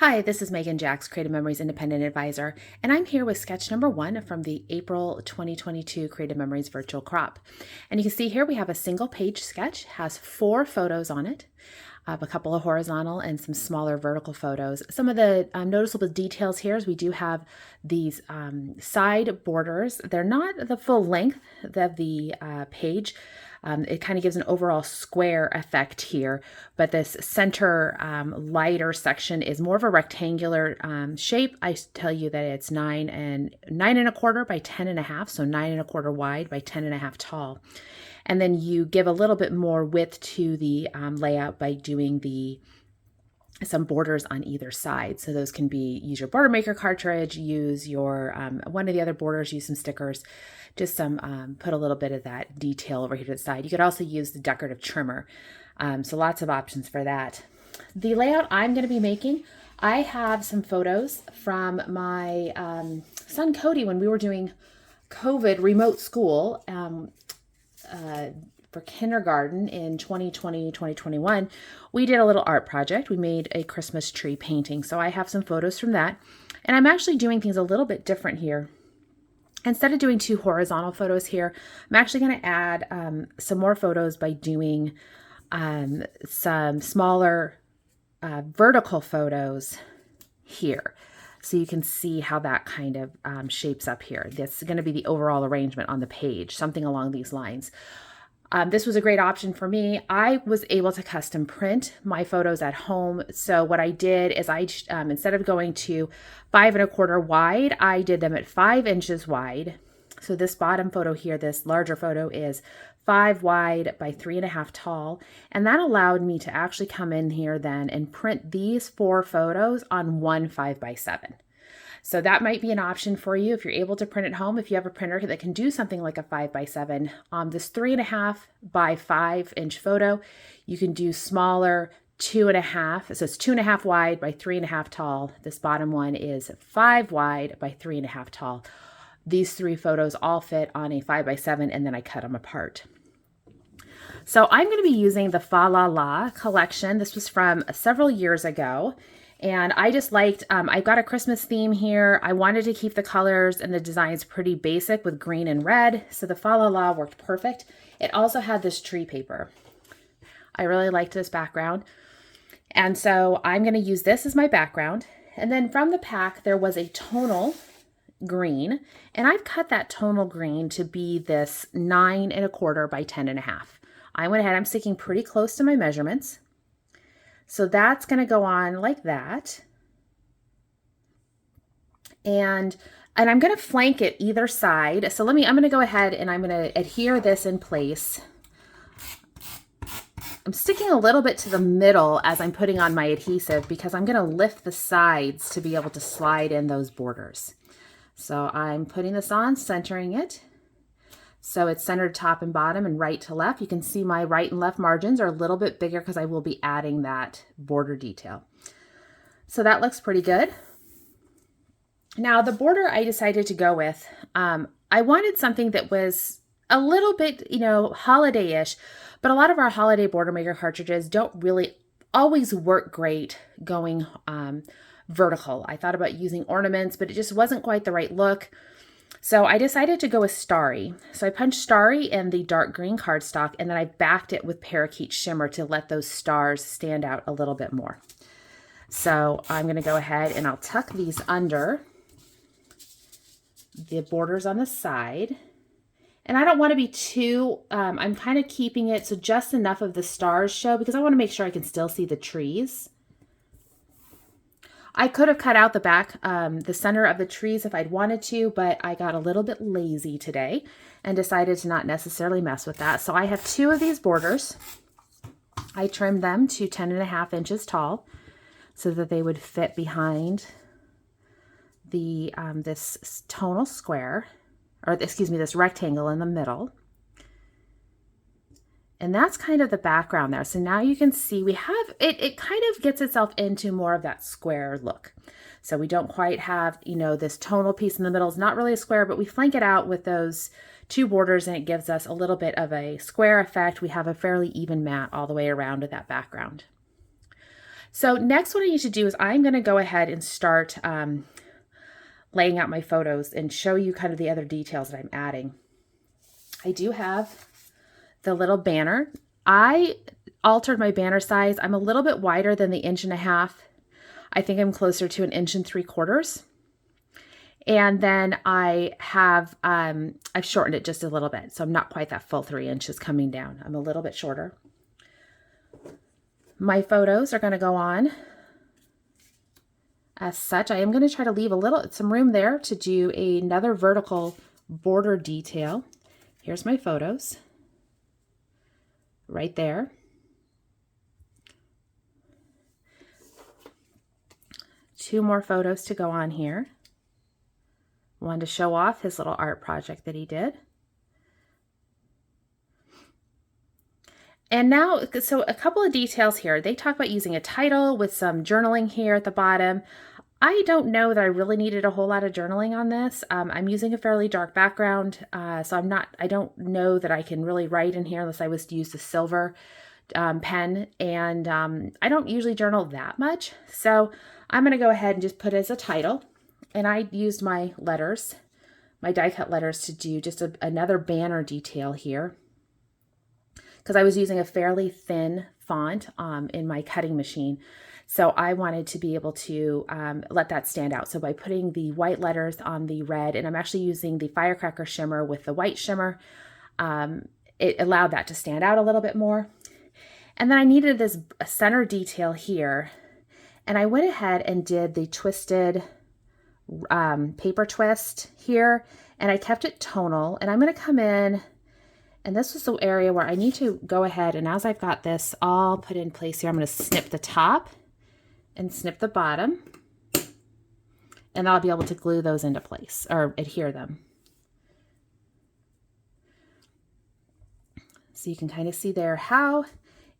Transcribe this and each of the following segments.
Hi, this is Megan Jacks, Creative Memories Independent Advisor, and I'm here with sketch number 1 from the April 2022 Creative Memories Virtual Crop. And you can see here we have a single page sketch, has 4 photos on it, a couple of horizontal and some smaller vertical photos. Some of the noticeable details here is we do have these side borders. They're not the full length of the page. It kind of gives an overall square effect here, but this center lighter section is more of a rectangular shape. I tell you that it's 9.25 by 10.5, so 9.25 wide by 10.5 tall. And then you give a little bit more width to the layout by doing some borders on either side. So those can be, use your border maker cartridge, use your one of the other borders, use some stickers, just put a little bit of that detail over here to the side. You could also use the decorative trimmer. So lots of options for that. The layout I'm going to be making, I have some photos from my son Cody when we were doing COVID remote school for kindergarten in 2020, 2021, we did a little art project. We made a Christmas tree painting. So I have some photos from that. And I'm actually doing things a little bit different here. Instead of doing 2 horizontal photos here, I'm actually going to add some more photos by doing some smaller vertical photos here. So you can see how that kind of shapes up here. That's going to be the overall arrangement on the page, something along these lines. This was a great option for me. I was able to custom print my photos at home. So what I did is I, instead of going to 5.25 wide, I did them at 5 inches wide. So this bottom photo here, this larger photo is 5 wide by 3.5 tall. And that allowed me to actually come in here then and print these 4 photos on one 5x7. So that might be an option for you if you're able to print at home. If you have a printer that can do something like a 5x7, this 3.5 by 5 inch photo, you can do smaller 2.5. So it's 2.5 wide by 3.5 tall. This bottom one is 5 wide by 3.5 tall. These 3 photos all fit on a 5x7, and then I cut them apart. So I'm going to be using the Fa La La collection. This was from several years ago. And I just liked, I've got a Christmas theme here. I wanted to keep the colors and the designs pretty basic with green and red. So the Fa La La worked perfect. It also had this tree paper. I really liked this background. And so I'm going to use this as my background. And then from the pack, there was a tonal green. And I've cut that tonal green to be this 9.25 by 10.5. I went ahead, I'm sticking pretty close to my measurements. So that's going to go on like that. And I'm going to flank it either side. So I'm going to go ahead and I'm going to adhere this in place. I'm sticking a little bit to the middle as I'm putting on my adhesive because I'm going to lift the sides to be able to slide in those borders. So I'm putting this on, centering it. So it's centered top and bottom and right to left. You can see my right and left margins are a little bit bigger because I will be adding that border detail. So that looks pretty good. Now the border I decided to go with, I wanted something that was a little bit, holiday-ish, but a lot of our holiday border maker cartridges don't really always work great going vertical. I thought about using ornaments, but it just wasn't quite the right look. So I decided to go with Starry. So I punched Starry in the dark green cardstock, and then I backed it with Parakeet Shimmer to let those stars stand out a little bit more. So I'm going to go ahead and I'll tuck these under the borders on the side. And I don't want to be too, I'm kind of keeping it so just enough of the stars show because I want to make sure I can still see the trees. I could have cut out the back, the center of the trees if I'd wanted to, but I got a little bit lazy today and decided to not necessarily mess with that. So I have 2 of these borders. I trimmed them to 10.5 inches tall so that they would fit behind the this tonal square, or excuse me, this rectangle in the middle. And that's kind of the background there. So now you can see we have, it kind of gets itself into more of that square look. So we don't quite have, this tonal piece in the middle. It's not really a square, but we flank it out with those 2 borders and it gives us a little bit of a square effect. We have a fairly even mat all the way around with that background. So next what I need to do is I'm going to go ahead and start laying out my photos and show you kind of the other details that I'm adding. I do have the little banner. I altered my banner size. I'm a little bit wider than the 1.5 inches. I think I'm closer to 1.75 inches. And then I have, I've shortened it just a little bit. So I'm not quite that full 3 inches coming down. I'm a little bit shorter. My photos are going to go on as such. I am going to try to leave some room there to do another vertical border detail. Here's my photos right there. Two more photos to go on here. One to show off his little art project that he did. And now, so a couple of details here. They talk about using a title with some journaling here at the bottom. I don't know that I really needed a whole lot of journaling on this. I'm using a fairly dark background, so I don't know that I can really write in here unless I was to use the silver pen, and I don't usually journal that much. So I'm going to go ahead and just put it as a title, and I used my letters, my die cut letters, to do just another banner detail here, because I was using a fairly thin font in my cutting machine. So I wanted to be able to let that stand out. So by putting the white letters on the red, and I'm actually using the firecracker shimmer with the white shimmer, it allowed that to stand out a little bit more. And then I needed this center detail here. And I went ahead and did the twisted paper twist here. And I kept it tonal. And I'm going to come in, and this is the area where I need to go ahead, and as I've got this all put in place here, I'm going to snip the top and snip the bottom, and I'll be able to glue those into place or adhere them. So you can kind of see there how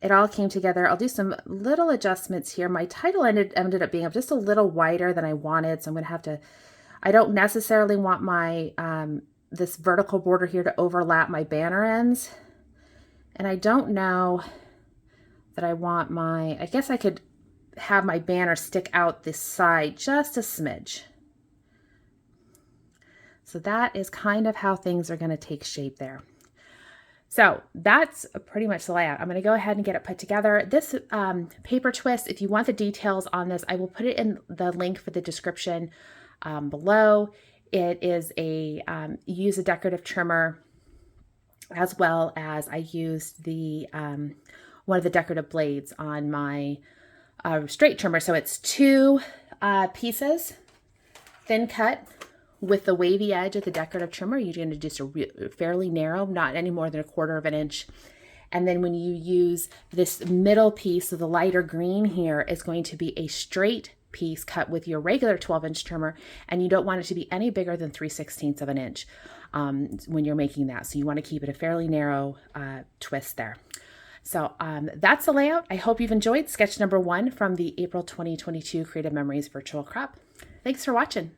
it all came together. I'll do some little adjustments here. My title ended up being just a little wider than I wanted, so I'm going to have to, I don't necessarily want my this vertical border here to overlap my banner ends. And I don't know that I want I guess I could have my banner stick out this side just a smidge. So that is kind of how things are going to take shape there. So that's pretty much the layout. I'm going to go ahead and get it put together. This paper twist, if you want the details on this, I will put it in the link for the description below. It is use a decorative trimmer, as well as I used the one of the decorative blades on my straight trimmer. So it's 2 pieces, thin cut, with the wavy edge of the decorative trimmer. You're going to just a fairly narrow, not any more than 1/4 inch. And then when you use this middle piece of the lighter green here, is going to be a straight piece cut with your regular 12-inch trimmer, and you don't want it to be any bigger than 3/16 of an inch when you're making that. So you want to keep it a fairly narrow twist there. So that's the layout. I hope you've enjoyed sketch number 1 from the April 2022 Creative Memories Virtual Crop. Thanks for watching.